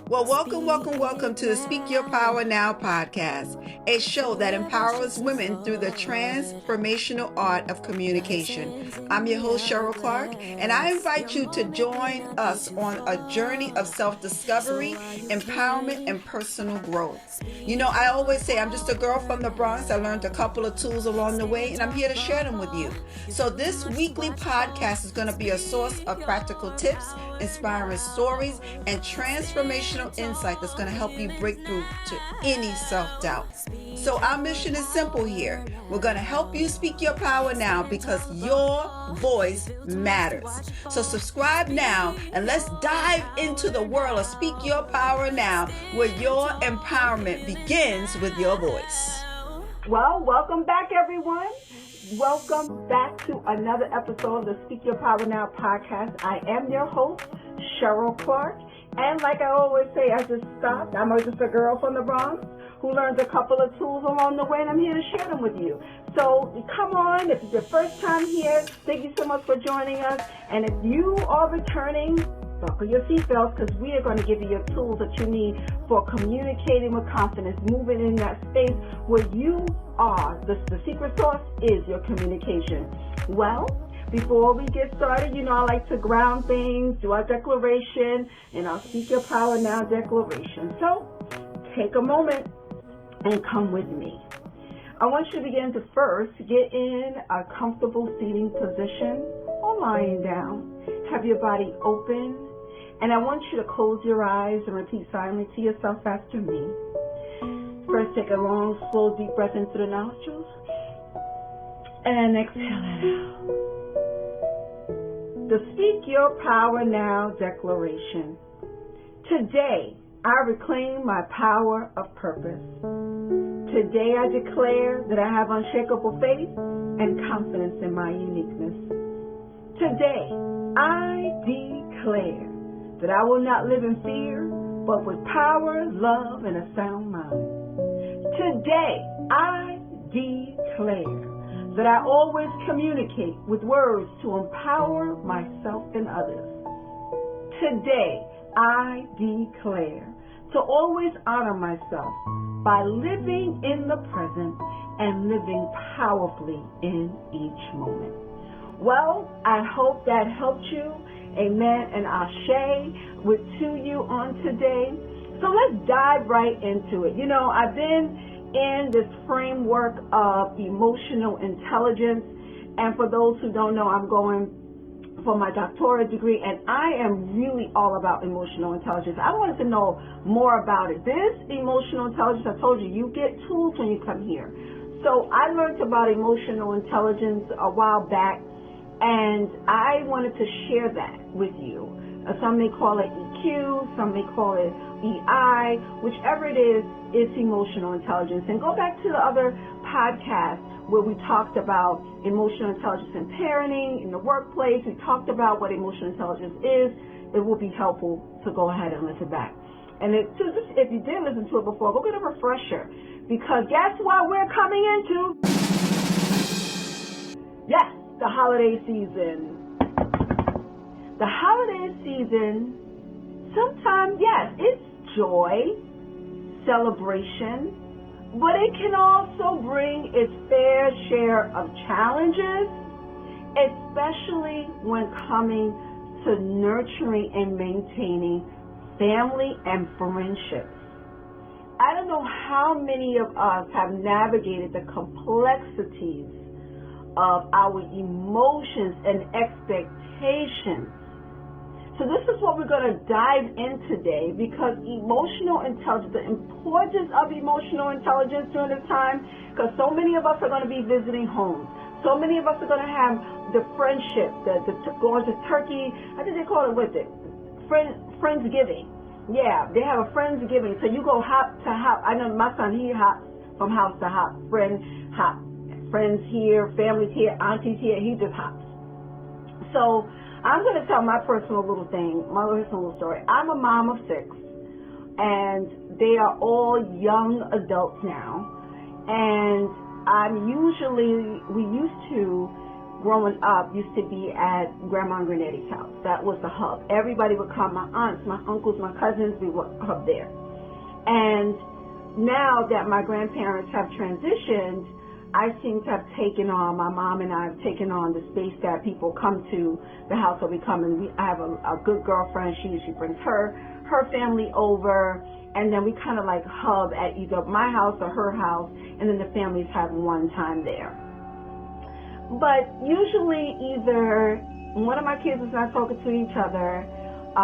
Well, welcome to the Speak Your Power Now podcast, a show that empowers women through the transformational art of communication. I'm your host, Cheryl Clarke, and I invite you to join us on a journey of self-discovery, empowerment, and personal growth. You know, I always say I'm just a girl from the Bronx. I learned a couple of tools along the way, and I'm here to share them with you. So this weekly podcast is going to be a source of practical tips, inspiring stories, and transformational insight that's going to help you break through to any self-doubt. So our mission is simple here. We're going to help you speak your power now because your voice matters. So subscribe now and let's dive into the world of Speak Your Power Now, where your empowerment begins with your voice. Well, welcome back, everyone. Welcome back to another episode of the Speak Your Power Now podcast. I am your host, Cheryl Clarke. And like I always say, I'm just a girl from the Bronx who learned a couple of tools along the way, and I'm here to share them with you. So come on, if it's your first time here, thank you so much for joining us. And if you are returning, buckle your seatbelts because we are going to give you your tools that you need for communicating with confidence, moving in that space where you are. The secret sauce is your communication. Well, before we get started, you know I like to ground things, do our declaration, and I'll Speak Your Power Now declaration. So take a moment and come with me. I want you to begin to first get in a comfortable seating position or lying down. Have your body open, and I want you to close your eyes and repeat silently to yourself after me. First, take a long, slow, deep breath into the nostrils, and exhale it out. The Speak Your Power Now declaration. Today, I reclaim my power of purpose. Today, I declare that I have unshakable faith and confidence in my uniqueness. Today, I declare that I will not live in fear, but with power, love, and a sound mind. Today, I declare that I always communicate with words to empower myself and others. Today, I declare to always honor myself by living in the present and living powerfully in each moment. Well, I hope that helped you. Amen and ashe to you on today. So let's dive right into it. You know, I've been in this framework of emotional intelligence, and for those who don't know, I'm going for my doctorate degree, and I am really all about emotional intelligence. I wanted to know more about it. This emotional intelligence, I told you, you get tools when you come here. So I learned about emotional intelligence a while back, and I wanted to share that with you. Some may call it EQ, some may call it EI, whichever it is, it's emotional intelligence. And go back to the other podcast where we talked about emotional intelligence in parenting, in the workplace. We talked about what emotional intelligence is. It will be helpful to go ahead and listen back. And if you did listen to it before, go get a refresher. Because guess what we're coming into? Yes, the holiday season. The holiday season, sometimes, yes, it's joy, celebration, but it can also bring its fair share of challenges, especially when coming to nurturing and maintaining family and friendships. I don't know how many of us have navigated the complexities of our emotions and expectations. So this is what we're going to dive in today, because emotional intelligence, the importance of emotional intelligence during this time, because so many of us are going to be visiting homes. So many of us are going to have the friendship, the going to turkey, I think they call it, Friendsgiving. Yeah, they have a Friendsgiving. So you go hop to hop. I know my son, he hops from house to hop, hop. Friends here, families here, aunties here, he just hops. So I'm going to tell my personal little thing, my little story. I'm a mom of 6, and they are all young adults now. And we used to growing up used to be at Grandma and Granddaddy's house. That was the hub. Everybody would come, my aunts, my uncles, my cousins, we would hub there. And now that my grandparents have transitioned, I seem to have taken on, my mom and I have taken on the space that people come to the house where we come, and I have a good girlfriend. She usually brings her family over, and then we kind of like hub at either my house or her house, and then the families have one time there. But usually either one of my kids is not talking to each other,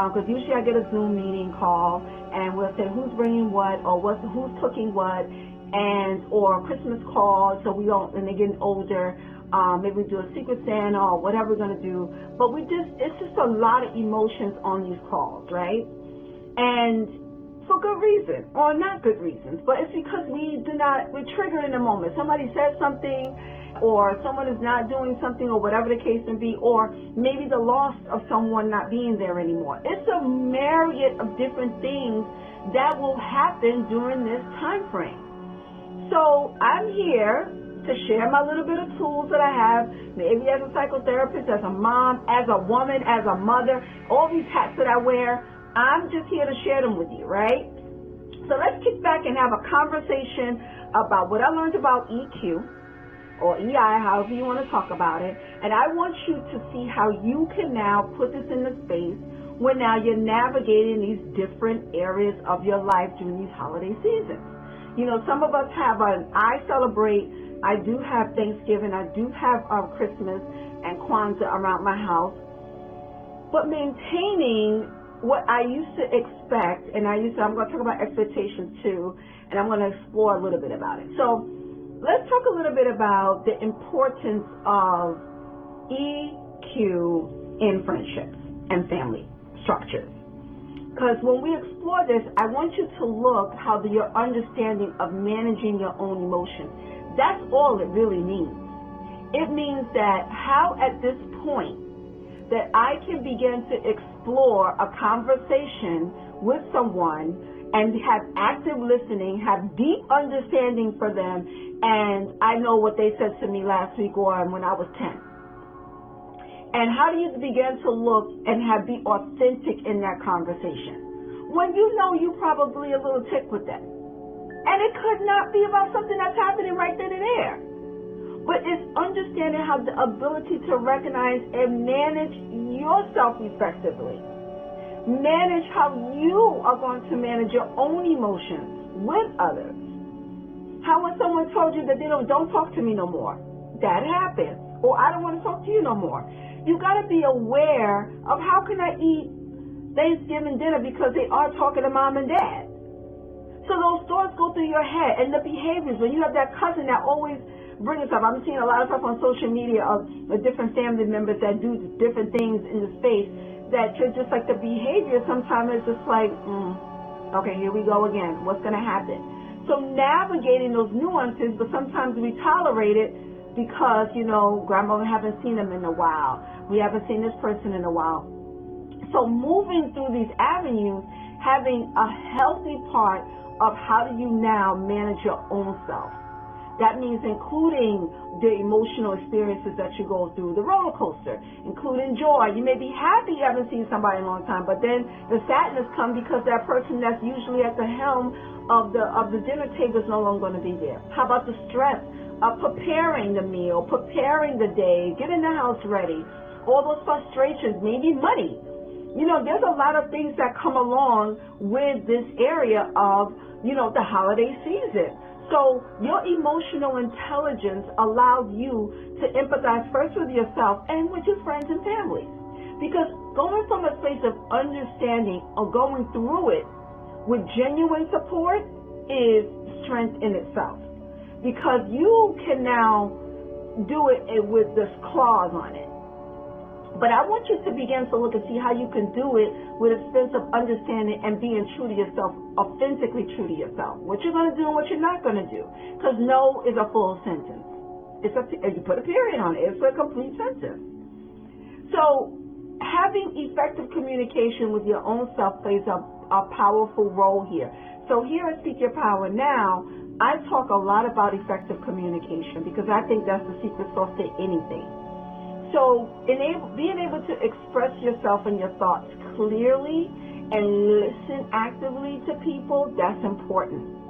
because usually I get a Zoom meeting call, and we'll say who's bringing what, or who's cooking what, and or Christmas call, so we don't, and they're getting older, maybe we do a Secret Santa or whatever we're going to do, but it's just a lot of emotions on these calls, right? And for good reason, or not good reasons, but it's because we trigger in the moment. Somebody says something, or someone is not doing something, or whatever the case may be, or maybe the loss of someone not being there anymore. It's a myriad of different things that will happen during this time frame. So I'm here to share my little bit of tools that I have, maybe as a psychotherapist, as a mom, as a woman, as a mother, all these hats that I wear. I'm just here to share them with you, right? So let's kick back and have a conversation about what I learned about EQ, or EI, however you want to talk about it. And I want you to see how you can now put this in the space when now you're navigating these different areas of your life during these holiday seasons. You know, some of us I do have Thanksgiving, I do have Christmas and Kwanzaa around my house, but maintaining what I used to expect, and I'm going to talk about expectations too, and I'm going to explore a little bit about it. So let's talk a little bit about the importance of EQ in friendships and family structures. Because when we explore this, I want you to look how your understanding of managing your own emotions. That's all it really means. It means that how at this point that I can begin to explore a conversation with someone and have active listening, have deep understanding for them, and I know what they said to me last week or when I was 10. And how do you begin to look and be authentic in that conversation? When you know you probably a little ticked with them. And it could not be about something that's happening right then and there. But it's understanding how the ability to recognize and manage yourself effectively. Manage how you are going to manage your own emotions with others. How when someone told you that they don't talk to me no more, that happens. Or I don't want to talk to you no more. You got to be aware of how can I eat Thanksgiving dinner because they are talking to mom and dad. So those thoughts go through your head, and the behaviors, when you have that cousin that always brings up, I'm seeing a lot of stuff on social media of different family members that do different things in the space that you're just like the behavior sometimes is just like, okay, here we go again. What's going to happen? So navigating those nuances, but sometimes we tolerate it because, grandma, we haven't seen them in a while. We haven't seen this person in a while. So moving through these avenues, having a healthy part of how do you now manage your own self. That means including the emotional experiences that you go through, the roller coaster, including joy. You may be happy you haven't seen somebody in a long time, but then the sadness comes because that person that's usually at the helm of the dinner table is no longer going to be there. How about the stress of preparing the meal, preparing the day, getting the house ready, all those frustrations, maybe money. There's a lot of things that come along with this area of, the holiday season. So your emotional intelligence allows you to empathize first with yourself and with your friends and family. Because going from a space of understanding or going through it with genuine support is strength in itself. Because you can now do it with this clause on it. But I want you to begin to look and see how you can do it with a sense of understanding and being true to yourself, authentically true to yourself. What you're going to do and what you're not going to do. Because no is a full sentence. You put a period on it. It's a complete sentence. So having effective communication with your own self plays a powerful role here. So here at Speak Your Power Now, I talk a lot about effective communication because I think that's the secret sauce to anything. So being able to express yourself and your thoughts clearly and listen actively to people, that's important.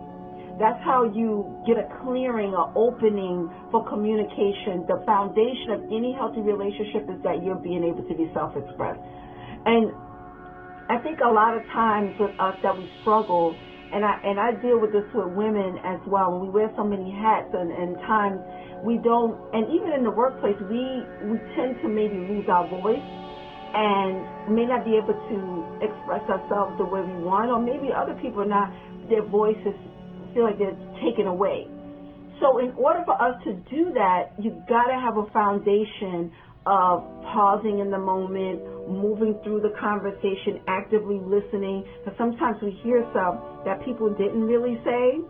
That's how you get a clearing, or opening for communication. The foundation of any healthy relationship is that you're being able to be self-expressed. And I think a lot of times with us that we struggle, and I deal with this with women as well, and we wear so many hats, and times we don't, and even in the workplace, we tend to maybe lose our voice and may not be able to express ourselves the way we want, or maybe other people are not, their voices feel like they're taken away. So in order for us to do that, you've got to have a foundation of pausing in the moment, moving through the conversation, actively listening. Because sometimes we hear stuff that people didn't really say,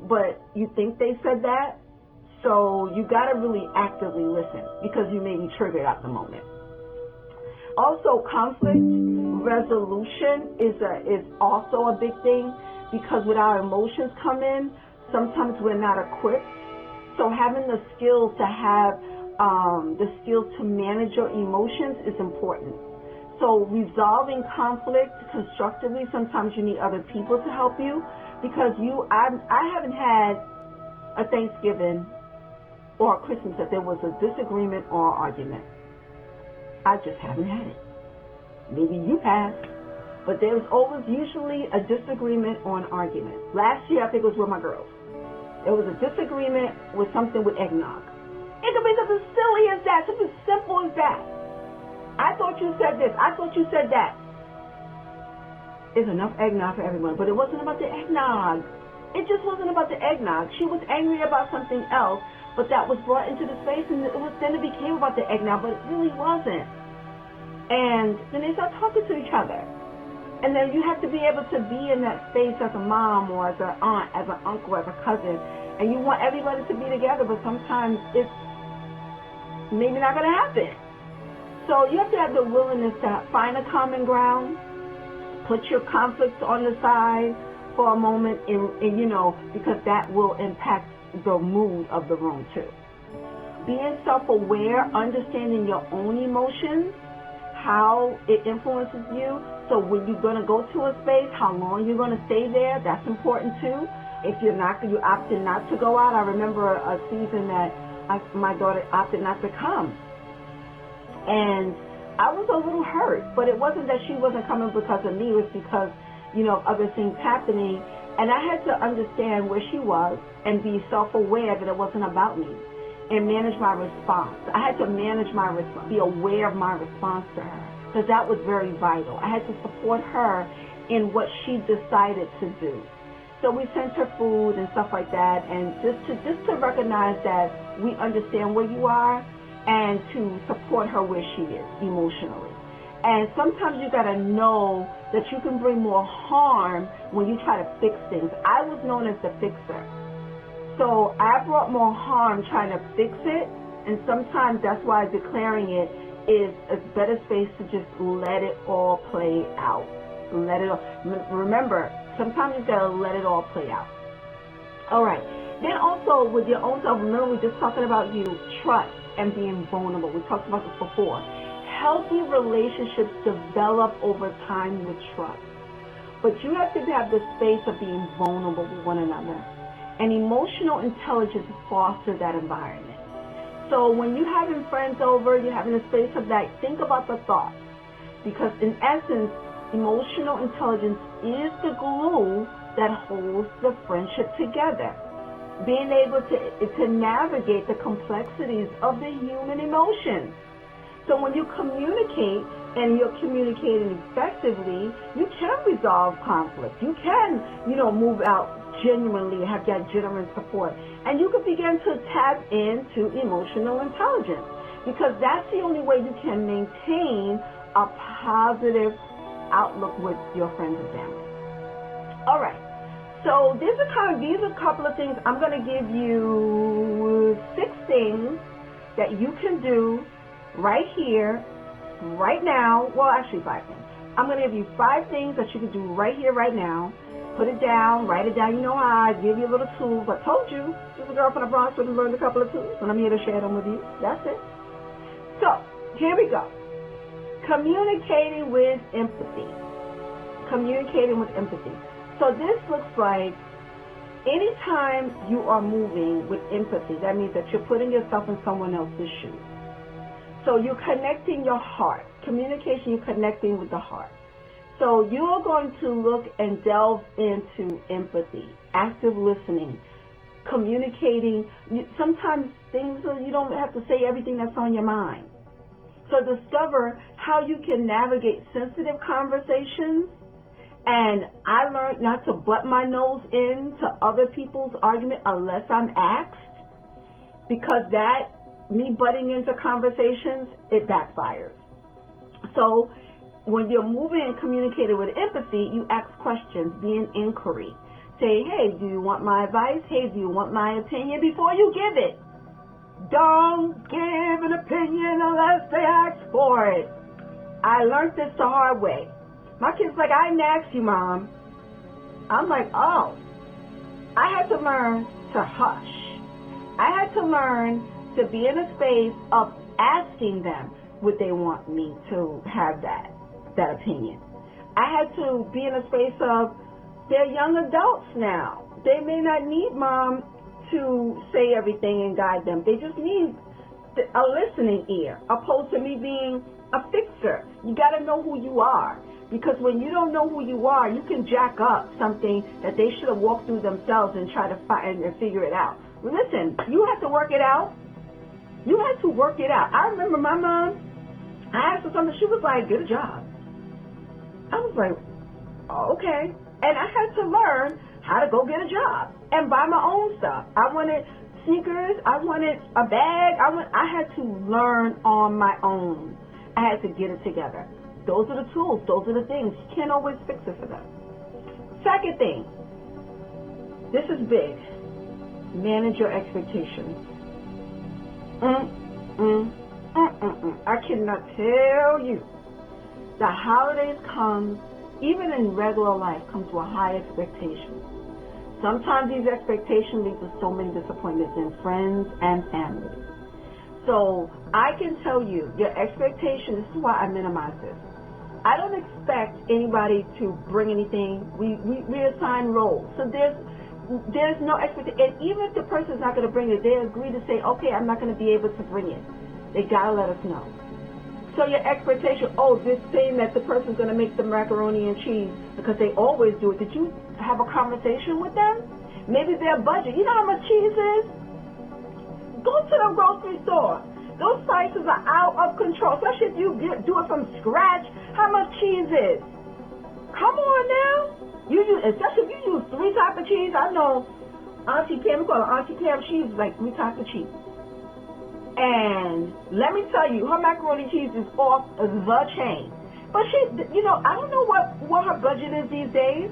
but you think they said that. So you got to really actively listen, because you may be triggered at the moment. Also, conflict resolution is also a big thing, because when our emotions come in, sometimes we're not equipped. So having the skills to manage your emotions is important. So resolving conflict constructively, sometimes you need other people to help you, because I haven't had a Thanksgiving or a Christmas that there was a disagreement or argument. I just haven't had it. Maybe you have. But there's always usually a disagreement or an argument. Last year, I think it was with my girls. There was a disagreement with something with eggnog. It could be something silly as that, something simple as that. I thought you said this. I thought you said that. There's enough eggnog for everyone, but it wasn't about the eggnog. It just wasn't about the eggnog. She was angry about something else, but that was brought into the space, and then it became about the eggnog, but it really wasn't. And then they start talking to each other. And then you have to be able to be in that space as a mom or as an aunt, as an uncle, as a cousin. And you want everybody to be together, but sometimes it's maybe not going to happen. So you have to have the willingness to find a common ground, put your conflicts on the side for a moment, and because that will impact the mood of the room too. Being self-aware, understanding your own emotions, how it influences you. So when you're going to go to a space, how long you're going to stay there, that's important too. If you opted not to go out. I remember a season that my daughter opted not to come. And I was a little hurt, but it wasn't that she wasn't coming because of me. It was because, of other things happening. And I had to understand where she was and be self-aware that it wasn't about me, and manage my response. I had to manage my response, be aware of my response to her, because that was very vital. I had to support her in what she decided to do. So we sent her food and stuff like that, and just to recognize that we understand where you are, and to support her where she is emotionally. And sometimes you got to know that you can bring more harm when you try to fix things. I was known as the fixer. So I brought more harm trying to fix it, and sometimes that's why declaring it is a better space to just let it all play out. Remember, sometimes you gotta let it all play out. All right. Then also with your own self, remember we're just talking about trust and being vulnerable. We talked about this before. Healthy relationships develop over time with trust, but you have to have the space of being vulnerable with one another. And emotional intelligence fosters that environment. So when you're having friends over, you're having a space of that, think about the thoughts. Because in essence, emotional intelligence is the glue that holds the friendship together. Being able to navigate the complexities of the human emotions. So when you communicate and you're communicating effectively, you can resolve conflict. You can, move out genuinely, have that genuine support. And you can begin to tap into emotional intelligence, because that's the only way you can maintain a positive outlook with your friends and family. All right. So these are a couple of things. I'm going to give you 6 things that you can do right here, right now. Well, actually 5 things. I'm going to give you 5 things that you can do right here, right now. Put it down, write it down. You know how I give you a little tools. I told you, this is a girl from the Bronx who learned a couple of tools, and I'm here to share them with you. That's it. So, Here we go. Communicating with empathy. Communicating with empathy. So this looks like anytime you are moving with empathy, that means that you're putting yourself in someone else's shoes. So you're connecting your heart. Communication, you're connecting with the heart. So you're going to look and delve into empathy, active listening, communicating. Sometimes things, you don't have to say everything that's on your mind. So discover how you can navigate sensitive conversations. And I learned not to butt my nose into other people's argument unless I'm asked, because me butting into conversations, it backfires. So when you're moving and communicating with empathy, you ask questions, be an inquiry. Say, hey, do you want my advice? Hey, do you want my opinion? Before you give it. Don't give an opinion unless they ask for it. I learned this the hard way. My kid's like, I didn't ask you, Mom. I'm like, oh. I had to learn to hush. I had to learn to be in a space of asking them would they want me to have that opinion. I had to be in a space of, they're young adults now. They may not need Mom to say everything and guide them. They just need a listening ear, opposed to me being a fixer. You got to know who you are, because when you don't know who you are, you can jack up something that they should have walked through themselves and try to find and figure it out. Listen, you have to work it out. You have to work it out. I remember my mom, I asked her something, she was like, get a job. I was like, oh, okay. And I had to learn how to go get a job and buy my own stuff. I wanted sneakers. I wanted a bag. I had to learn on my own. I had to get it together. Those are the tools. Those are the things. You can't always fix it for them. Second thing, this is big. Manage your expectations. I cannot tell you. The holidays come, even in regular life, comes with high expectations. Sometimes these expectations lead to so many disappointments in friends and family. So I can tell you, your expectation, this is why I minimize this. I don't expect anybody to bring anything. We assign roles. So there's no expectation. And even if the person's not going to bring it, they agree to say, okay, I'm not going to be able to bring it. They got to let us know. So your expectation, this saying that the person's going to make the macaroni and cheese because they always do it. Did you have a conversation with them? Maybe their budget. You know how much cheese is? Go to the grocery store. Those prices are out of control, especially if you do it from scratch. How much cheese is? Come on now. Especially if you use 3 types of cheese. I know Auntie Pam, we call her Auntie Pam, she's like 3 types of cheese. And let me tell you, her macaroni cheese is off the chain. But she, I don't know what her budget is these days.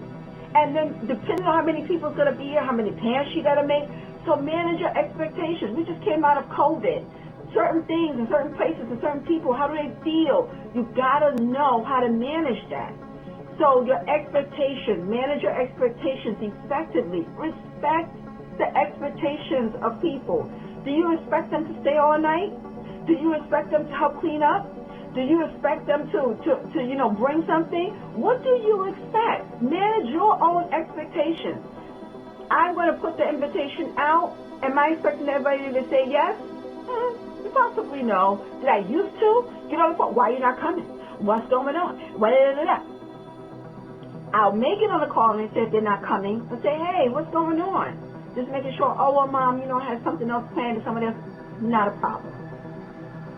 And then depending on how many people's going to be here, how many pans she got to make. So manage your expectations. We just came out of COVID. Certain things in certain places and certain people, how do they feel? You got to know how to manage that. So your expectations, manage your expectations effectively. Respect the expectations of people. Do you expect them to stay all night? Do you expect them to help clean up? Do you expect them to bring something? What do you expect? Manage your own expectations. I'm going to put the invitation out. Am I expecting everybody to say yes? Possibly no. Did I used to? Get on the phone. Why are you not coming? What's going on? I'll make it on the call and say if they're not coming and say, hey, what's going on? Just making sure, Mom, I had something else planned with somebody else. Not a problem.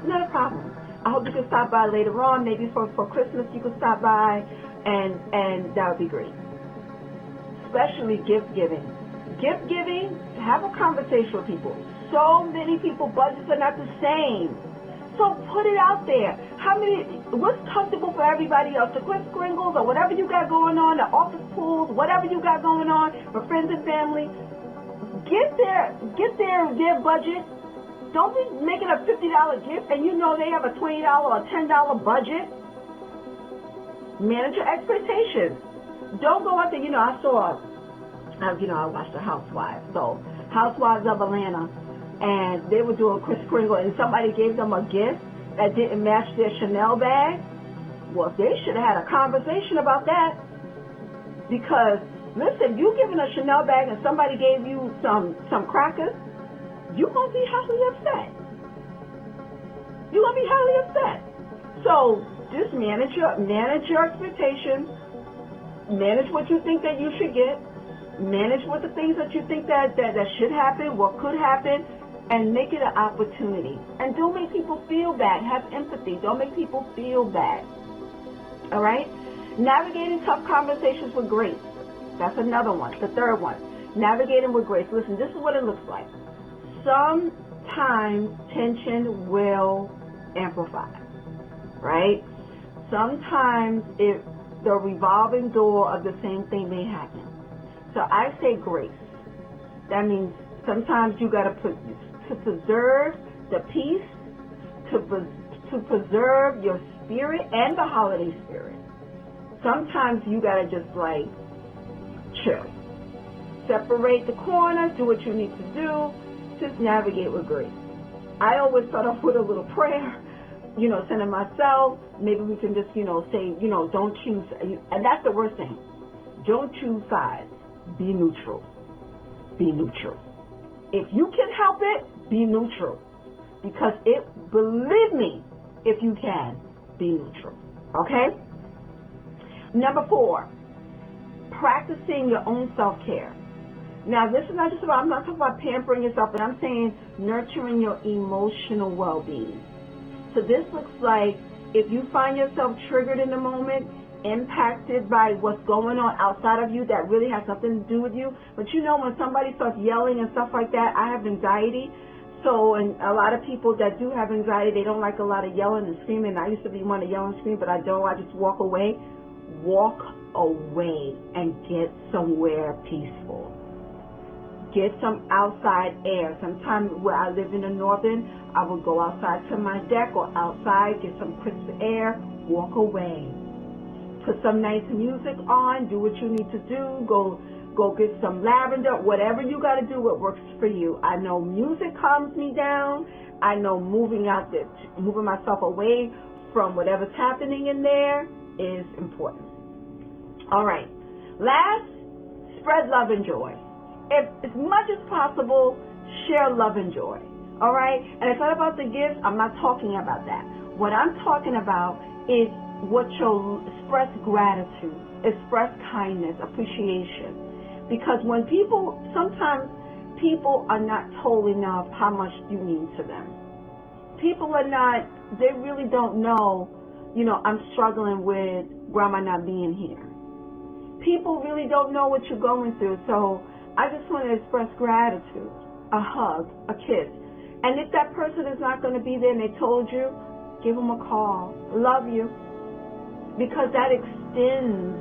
Not a problem. I hope you can stop by later on. Maybe for Christmas you can stop by, and that would be great. Especially gift giving. Gift giving, have a conversation with people. So many people, budgets are not the same. So put it out there. What's comfortable for everybody else? The Kris Kringles or whatever you got going on, the office pools, whatever you got going on for friends and family. Get their budget. Don't be making a $50 gift and they have a $20 or $10 budget. Manage your expectations. Don't go out there. I watched the Housewives. So Housewives of Atlanta, and they were doing Kris Kringle, and somebody gave them a gift. that didn't match their Chanel bag, well, they should have had a conversation about that. Because, listen, you giving a Chanel bag and somebody gave you some crackers, you're going to be highly upset. You're going to be highly upset. So just manage your expectations. Manage what you think that you should get. Manage what the things that you think that should happen, what could happen, and make it an opportunity. And don't make people feel bad. Have empathy. Don't make people feel bad. All right? Navigating tough conversations with grace. That's another one. The third one. Navigating with grace. Listen, this is what it looks like. Sometimes tension will amplify, right? Sometimes the revolving door of the same thing may happen. So I say grace. That means sometimes you got to preserve the peace, to preserve your spirit and the holiday spirit. Sometimes you got to just like chill. Separate the corners, do what you need to do, just navigate with grace. I always start off with a little prayer, sending myself. Maybe we can just, say, don't choose. And that's the worst thing. Don't choose sides. Be neutral. Be neutral. If you can help it, be neutral. Because believe me, if you can, be neutral. Okay? Number 4, practicing your own self-care. Now, this is not just about, I'm not talking about pampering yourself, but I'm saying nurturing your emotional well-being. So this looks like if you find yourself triggered in the moment, impacted by what's going on outside of you that really has nothing to do with you. But when somebody starts yelling and stuff like that, I have anxiety. So, and a lot of people that do have anxiety, they don't like a lot of yelling and screaming. I used to be one to yell and scream, but I don't. I just walk away. Walk away and get somewhere peaceful. Get some outside air. Sometimes where I live in the northern, I would go outside to my deck or outside, get some crisp air, walk away. Put some nice music on, do what you need to do, go get some lavender, whatever you got to do, what works for you. I know music calms me down. I know moving myself away from whatever's happening in there is important. All right. Last, spread love and joy. As much as possible, share love and joy. All right? And it's not about the gifts. I'm not talking about that. What I'm talking about is what you'll express gratitude, express kindness, appreciation. Because sometimes people are not told enough how much you mean to them. They really don't know, I'm struggling with grandma not being here. People really don't know what you're going through. So I just want to express gratitude, a hug, a kiss. And if that person is not going to be there and they told you, give them a call. Love you. Because that extends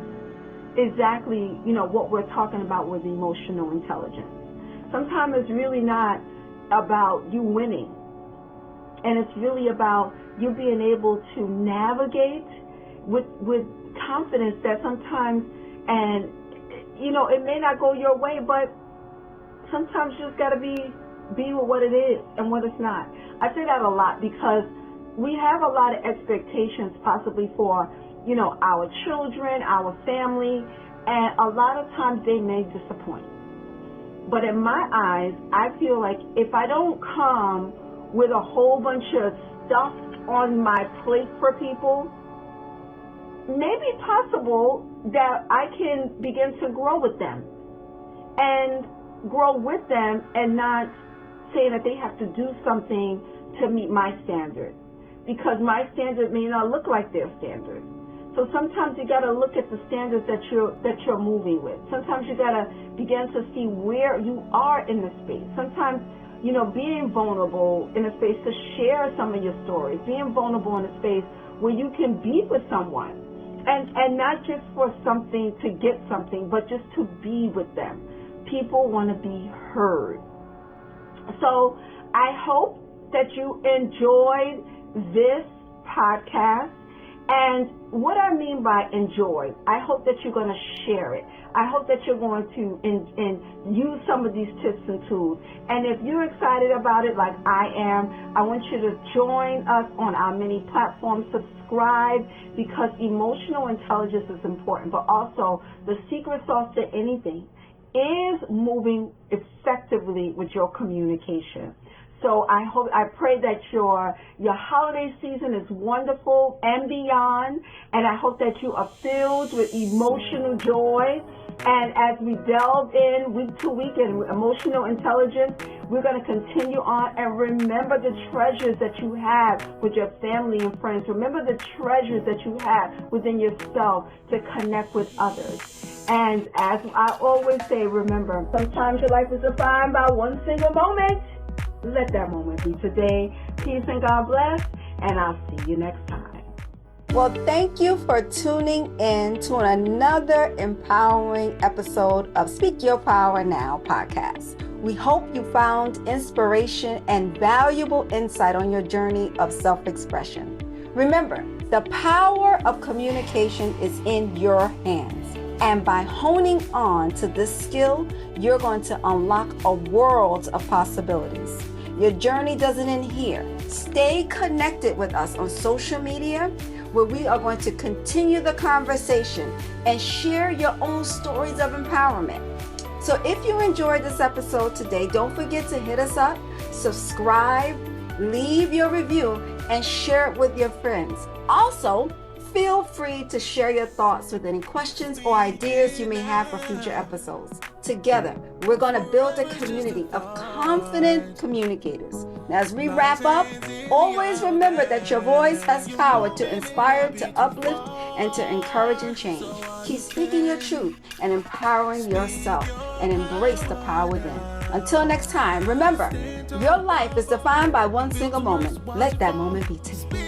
exactly, what we're talking about with emotional intelligence. Sometimes it's really not about you winning. And it's really about you being able to navigate with confidence that sometimes, and, it may not go your way, but sometimes you just got to be with what it is and what it's not. I say that a lot because we have a lot of expectations possibly for our children, our family, and a lot of times they may disappoint. But in my eyes, I feel like if I don't come with a whole bunch of stuff on my plate for people, maybe possible that I can begin to grow with them and grow with them and not saying that they have to do something to meet my standard, because my standard may not look like their standard. So sometimes you got to look at the standards that you're moving with. Sometimes you got to begin to see where you are in the space. Sometimes, being vulnerable in a space to share some of your stories, being vulnerable in a space where you can be with someone, and not just for something to get something, but just to be with them. People want to be heard. So I hope that you enjoyed this podcast. And what I mean by enjoy, I hope that you're going to share it. I hope that you're going to use some of these tips and tools. And if you're excited about it like I am, I want you to join us on our many platforms. Subscribe, because emotional intelligence is important, but also the secret sauce to anything is moving effectively with your communication. So I pray that your holiday season is wonderful and beyond, and I hope that you are filled with emotional joy. And as we delve in week to week in emotional intelligence, we're going to continue on and remember the treasures that you have with your family and friends. Remember the treasures that you have within yourself to connect with others. And as I always say, remember, sometimes your life is defined by one single moment. Let that moment be today. Peace and God bless, and I'll see you next time. Well, thank you for tuning in to another empowering episode of Speak Your Power Now podcast. We hope you found inspiration and valuable insight on your journey of self-expression. Remember, the power of communication is in your hands. And by honing on to this skill, you're going to unlock a world of possibilities. Your journey doesn't end here. Stay connected with us on social media, where we are going to continue the conversation and share your own stories of empowerment. So if you enjoyed this episode today, don't forget to hit us up, subscribe, leave your review, and share it with your friends. Also, feel free to share your thoughts with any questions or ideas you may have for future episodes. Together, we're going to build a community of confident communicators. Now, as we wrap up, always remember that your voice has power to inspire, to uplift, and to encourage and change. Keep speaking your truth and empowering yourself, and embrace the power within. Until next time, remember, your life is defined by one single moment. Let that moment be today.